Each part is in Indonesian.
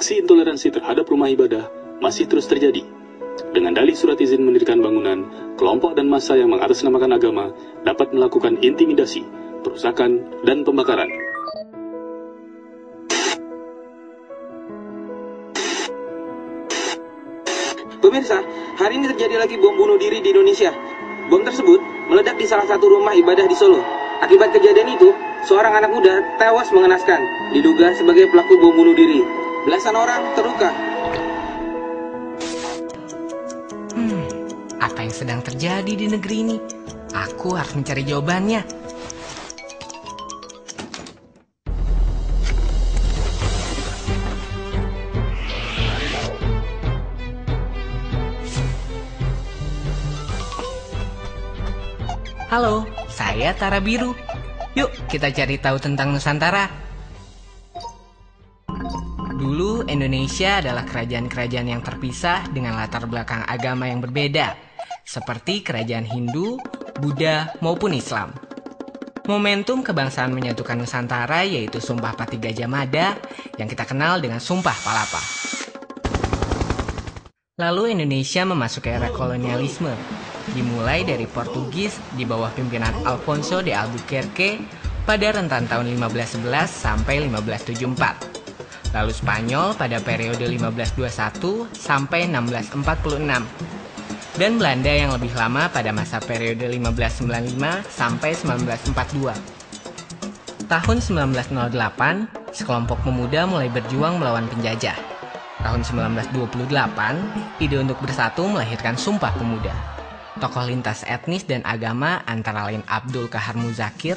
Aksi intoleransi terhadap rumah ibadah masih terus terjadi. Dengan dalih surat izin mendirikan bangunan, kelompok dan massa yang mengatasnamakan agama dapat melakukan intimidasi, perusakan, dan pembakaran. Pemirsa, hari ini terjadi lagi bom bunuh diri di Indonesia. Bom tersebut meledak di salah satu rumah ibadah di Solo. Akibat kejadian itu, seorang anak muda tewas mengenaskan, diduga sebagai pelaku bom bunuh diri. Belasan orang terluka. Apa yang sedang terjadi di negeri ini? Aku harus mencari jawabannya. Halo, saya Tara Biru. Yuk kita cari tahu tentang Nusantara. Dulu Indonesia adalah kerajaan-kerajaan yang terpisah dengan latar belakang agama yang berbeda, seperti kerajaan Hindu, Buddha, maupun Islam. Momentum kebangsaan menyatukan Nusantara yaitu Sumpah Pati Gajah Mada yang kita kenal dengan Sumpah Palapa. Lalu Indonesia memasuki era kolonialisme, dimulai dari Portugis di bawah pimpinan Alfonso de Albuquerque pada rentan tahun 1511 sampai 1574. Lalu Spanyol pada periode 1521 sampai 1646. Dan Belanda yang lebih lama pada masa periode 1595 sampai 1942. Tahun 1908, sekelompok pemuda mulai berjuang melawan penjajah. Tahun 1928, ide untuk bersatu melahirkan Sumpah Pemuda. Tokoh lintas etnis dan agama antara lain Abdul Kahar Muzakir,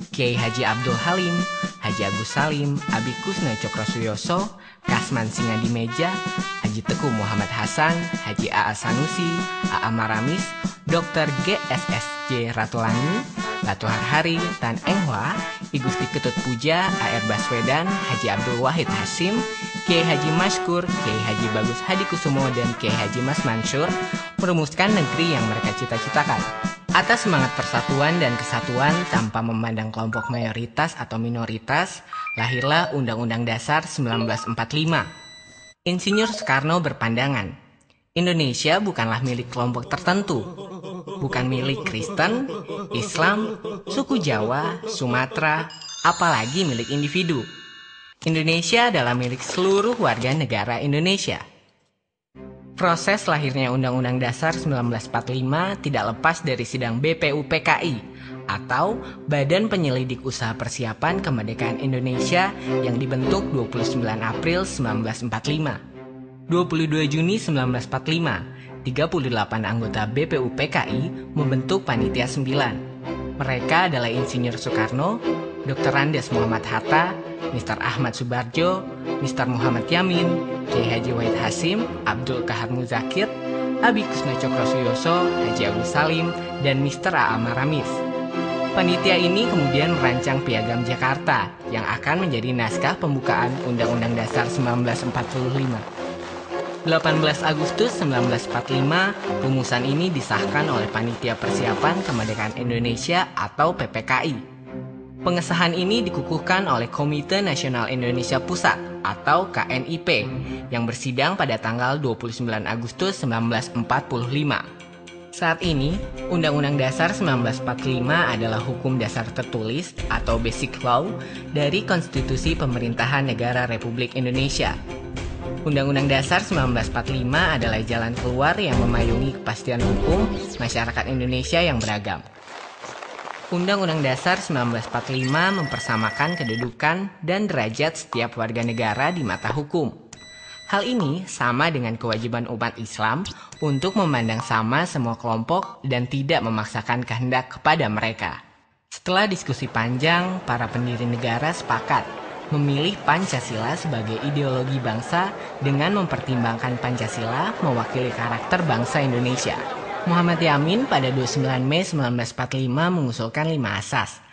Kiai Haji Abdul Halim, Haji Agus Salim, Abi Kusno Cokrosuyoso, Kasman Singadimeja, Haji Teguh Muhammad Hasan, Haji A.A. Sanusi, A.A. Maramis, Dr. G.S.S.J. Ratulangi, Latuhar Hari, Tan Eng Hwa, I Gusti Ketut Puja, A.R. Baswedan, Haji Abdul Wahid Hasim, Kiai Haji Maskur, Kiai Haji Bagus Hadikusumo, dan Kiai Haji Mas Mansur merumuskan negeri yang mereka cita-citakan. Atas semangat persatuan dan kesatuan tanpa memandang kelompok mayoritas atau minoritas, lahirlah Undang-Undang Dasar 1945. Insinyur Soekarno berpandangan, Indonesia bukanlah milik kelompok tertentu, bukan milik Kristen, Islam, suku Jawa, Sumatera, apalagi milik individu. Indonesia adalah milik seluruh warga negara Indonesia. Proses lahirnya Undang-Undang Dasar 1945 tidak lepas dari sidang BPUPKI atau Badan Penyelidik Usaha Persiapan Kemerdekaan Indonesia yang dibentuk 29 April 1945. 22 Juni 1945, 38 anggota BPUPKI membentuk Panitia 9. Mereka adalah Insinyur Soekarno, Dr. Andes Muhammad Hatta, Mr. Ahmad Subarjo, Mr. Muhammad Yamin, Kiai Haji Wahid Hasim, Abdul Kahar Muzakir, Abi Kusno Cokrosuyoso, Haji Agus Salim, dan Mr. A.A. Maramis. Panitia ini kemudian merancang Piagam Jakarta yang akan menjadi naskah pembukaan Undang-Undang Dasar 1945. 18 Agustus 1945, rumusan ini disahkan oleh Panitia Persiapan Kemerdekaan Indonesia atau PPKI. Pengesahan ini dikukuhkan oleh Komite Nasional Indonesia Pusat atau KNIP yang bersidang pada tanggal 29 Agustus 1945. Saat ini, Undang-Undang Dasar 1945 adalah hukum dasar tertulis atau Basic Law dari Konstitusi Pemerintahan Negara Republik Indonesia. Undang-Undang Dasar 1945 adalah jalan keluar yang memayungi kepastian hukum masyarakat Indonesia yang beragam. Undang-Undang Dasar 1945 mempersamakan kedudukan dan derajat setiap warga negara di mata hukum. Hal ini sama dengan kewajiban umat Islam untuk memandang sama semua kelompok dan tidak memaksakan kehendak kepada mereka. Setelah diskusi panjang, para pendiri negara sepakat memilih Pancasila sebagai ideologi bangsa dengan mempertimbangkan Pancasila mewakili karakter bangsa Indonesia. Muhammad Yamin pada 29 Mei 1945 mengusulkan 5 asas.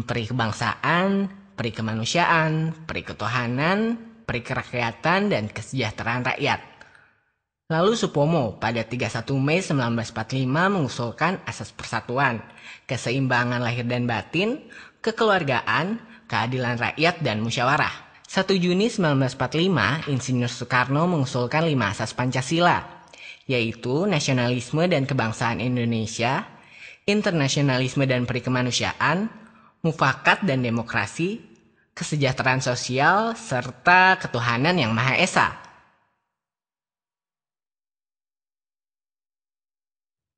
Peri kebangsaan, peri kemanusiaan, peri ketuhanan, peri kerakyatan, dan kesejahteraan rakyat. Lalu Supomo pada 31 Mei 1945 mengusulkan asas persatuan, keseimbangan lahir dan batin, kekeluargaan, keadilan rakyat, dan musyawarah. 1 Juni 1945, Insinyur Soekarno mengusulkan 5 asas Pancasila, yaitu nasionalisme dan kebangsaan Indonesia, internasionalisme dan perikemanusiaan, mufakat dan demokrasi, kesejahteraan sosial, serta ketuhanan yang Maha Esa.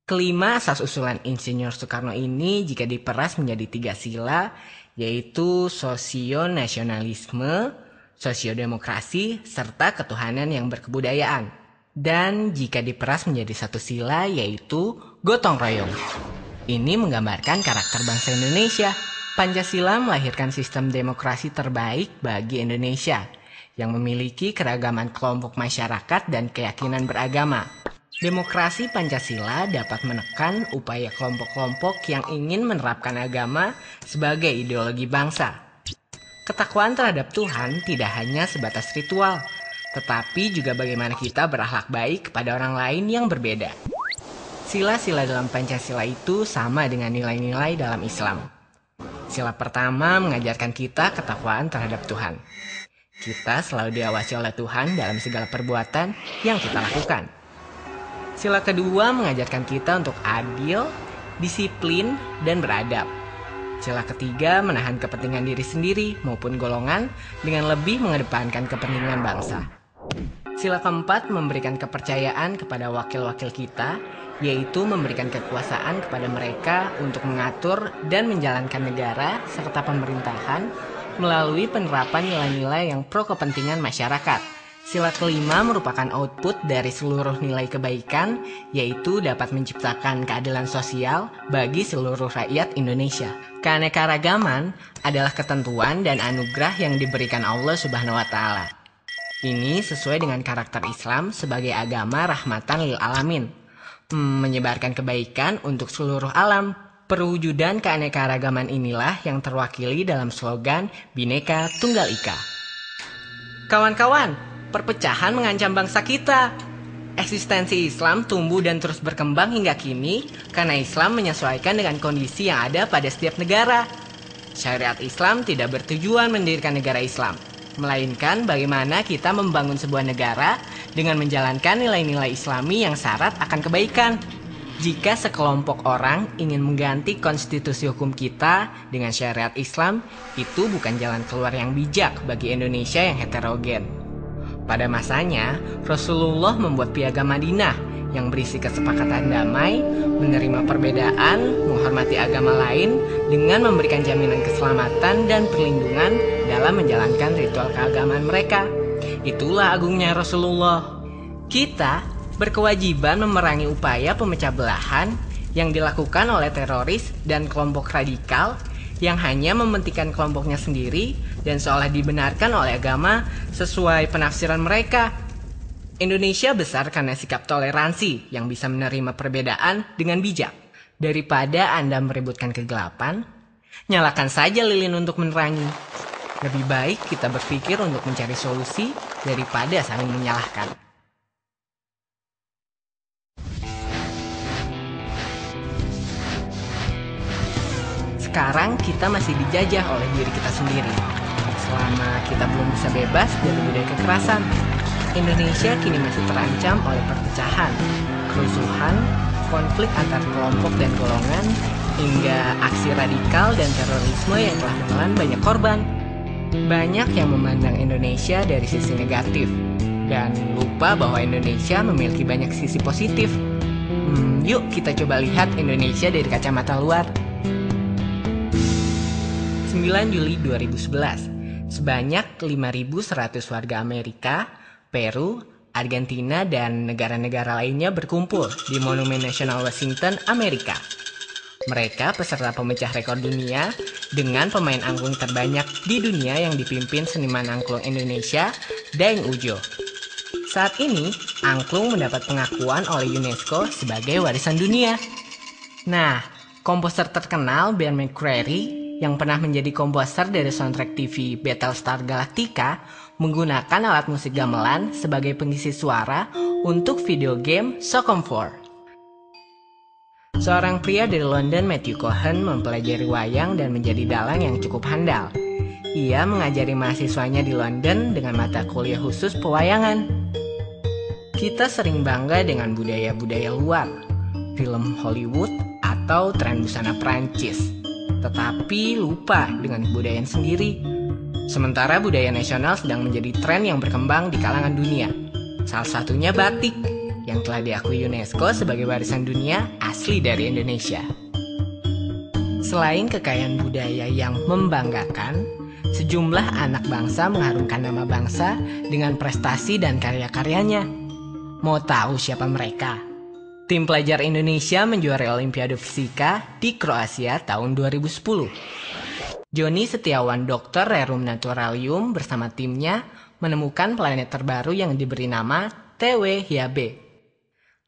Kelima asas usulan Insinyur Soekarno ini jika diperas menjadi 3 sila, yaitu sosionasionalisme, sosiodemokrasi, serta ketuhanan yang berkebudayaan. Dan jika diperas menjadi 1 sila, yaitu gotong royong. Ini menggambarkan karakter bangsa Indonesia. Pancasila melahirkan sistem demokrasi terbaik bagi Indonesia yang memiliki keragaman kelompok masyarakat dan keyakinan beragama. Demokrasi Pancasila dapat menekan upaya kelompok-kelompok yang ingin menerapkan agama sebagai ideologi bangsa. Ketakwaan terhadap Tuhan tidak hanya sebatas ritual, tetapi juga bagaimana kita berakhlak baik kepada orang lain yang berbeda. Sila-sila dalam Pancasila itu sama dengan nilai-nilai dalam Islam. Sila pertama mengajarkan kita ketakwaan terhadap Tuhan. Kita selalu diawasi oleh Tuhan dalam segala perbuatan yang kita lakukan. Sila kedua mengajarkan kita untuk adil, disiplin, dan beradab. Sila ketiga menahan kepentingan diri sendiri maupun golongan dengan lebih mengedepankan kepentingan bangsa. Sila keempat memberikan kepercayaan kepada wakil-wakil kita, yaitu memberikan kekuasaan kepada mereka untuk mengatur dan menjalankan negara serta pemerintahan melalui penerapan nilai-nilai yang pro kepentingan masyarakat. Sila kelima merupakan output dari seluruh nilai kebaikan, yaitu dapat menciptakan keadilan sosial bagi seluruh rakyat Indonesia. Keanekaragaman adalah ketentuan dan anugerah yang diberikan Allah Subhanahu wa Ta'ala. Ini sesuai dengan karakter Islam sebagai agama rahmatan lil alamin, menyebarkan kebaikan untuk seluruh alam. Perwujudan keanekaragaman inilah yang terwakili dalam slogan Bhinneka Tunggal Ika. Kawan-kawan, perpecahan mengancam bangsa kita. Eksistensi Islam tumbuh dan terus berkembang hingga kini karena Islam menyesuaikan dengan kondisi yang ada pada setiap negara. Syariat Islam tidak bertujuan mendirikan negara Islam, melainkan bagaimana kita membangun sebuah negara dengan menjalankan nilai-nilai Islami yang syarat akan kebaikan. Jika sekelompok orang ingin mengganti konstitusi hukum kita dengan syariat Islam, itu bukan jalan keluar yang bijak bagi Indonesia yang heterogen. Pada masanya, Rasulullah membuat Piagam Madinah yang berisi kesepakatan damai, menerima perbedaan, menghormati agama lain, dengan memberikan jaminan keselamatan dan perlindungan dalam menjalankan ritual keagamaan mereka. Itulah agungnya Rasulullah. Kita berkewajiban memerangi upaya pemecah belahan yang dilakukan oleh teroris dan kelompok radikal yang hanya mementingkan kelompoknya sendiri dan seolah dibenarkan oleh agama sesuai penafsiran mereka. Indonesia besar karena sikap toleransi yang bisa menerima perbedaan dengan bijak. Daripada Anda meributkan kegelapan, nyalakan saja lilin untuk menerangi. Lebih baik kita berpikir untuk mencari solusi daripada saling menyalahkan. Sekarang kita masih dijajah oleh diri kita sendiri. Selama kita belum bisa bebas dari budaya kekerasan, Indonesia kini masih terancam oleh perpecahan, kerusuhan, konflik antar kelompok dan golongan, hingga aksi radikal dan terorisme yang telah menelan banyak korban. Banyak yang memandang Indonesia dari sisi negatif dan lupa bahwa Indonesia memiliki banyak sisi positif. Yuk kita coba lihat Indonesia dari kacamata luar. 9 Juli 2011, sebanyak 5.100 warga Amerika, Peru, Argentina, dan negara-negara lainnya berkumpul di Monumen Nasional Washington, Amerika. Mereka peserta pemecah rekor dunia dengan pemain angklung terbanyak di dunia yang dipimpin seniman angklung Indonesia, Daeng Ujo. Saat ini, angklung mendapat pengakuan oleh UNESCO sebagai warisan dunia. Nah, komposer terkenal Ben McCreary yang pernah menjadi komposer dari soundtrack TV Battlestar Galactica menggunakan alat musik gamelan sebagai pengisi suara untuk video game Socom 4. Seorang pria dari London, Matthew Cohen, mempelajari wayang dan menjadi dalang yang cukup handal. Ia mengajari mahasiswanya di London dengan mata kuliah khusus pewayangan. Kita sering bangga dengan budaya-budaya luar, film Hollywood atau tren busana Prancis, tetapi lupa dengan kebudayaan sendiri. Sementara budaya nasional sedang menjadi tren yang berkembang di kalangan dunia. Salah satunya batik, yang telah diakui UNESCO sebagai warisan dunia asli dari Indonesia. Selain kekayaan budaya yang membanggakan, sejumlah anak bangsa mengharumkan nama bangsa dengan prestasi dan karya-karyanya. Mau tahu siapa mereka? Tim pelajar Indonesia menjuarai Olimpiade Fisika di Kroasia tahun 2010. Joni Setiawan, dokter Rerum Naturalium bersama timnya menemukan planet terbaru yang diberi nama TW-Hiabe.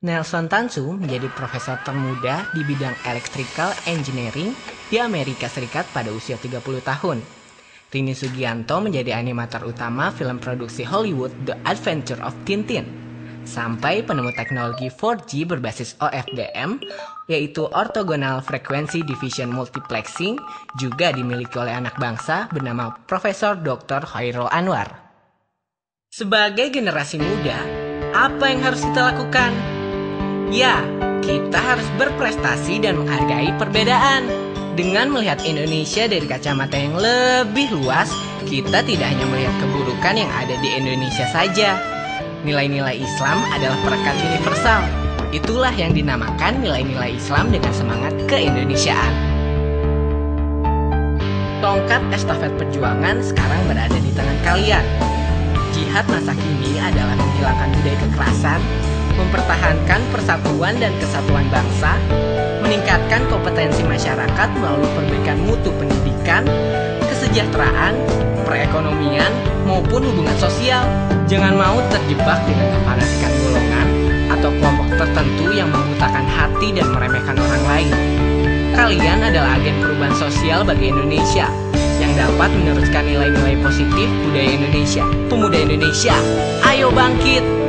Nelson Tansu menjadi profesor termuda di bidang Electrical Engineering di Amerika Serikat pada usia 30 tahun. Rini Sugianto menjadi animator utama film produksi Hollywood The Adventure of Tintin. Sampai penemu teknologi 4G berbasis OFDM, yaitu Orthogonal Frequency Division Multiplexing, juga dimiliki oleh anak bangsa bernama Profesor Dr. Khairul Anwar. Sebagai generasi muda, apa yang harus kita lakukan? Ya, kita harus berprestasi dan menghargai perbedaan. Dengan melihat Indonesia dari kacamata yang lebih luas, kita tidak hanya melihat keburukan yang ada di Indonesia saja. Nilai-nilai Islam adalah perekat universal. Itulah yang dinamakan nilai-nilai Islam dengan semangat keindonesiaan. Tongkat estafet perjuangan sekarang berada di tangan kalian. Jihad masa kini adalah menghilangkan budaya kekerasan, mempertahankan persatuan dan kesatuan bangsa, meningkatkan kompetensi masyarakat melalui perbaikan mutu pendidikan, kesejahteraan, perekonomian, maupun hubungan sosial. Jangan mau terjebak dengan kefanatikan golongan atau kelompok tertentu yang membutakan hati dan meremehkan orang lain. Kalian adalah agen perubahan sosial bagi Indonesia yang dapat meneruskan nilai-nilai positif budaya Indonesia. Pemuda Indonesia, ayo bangkit!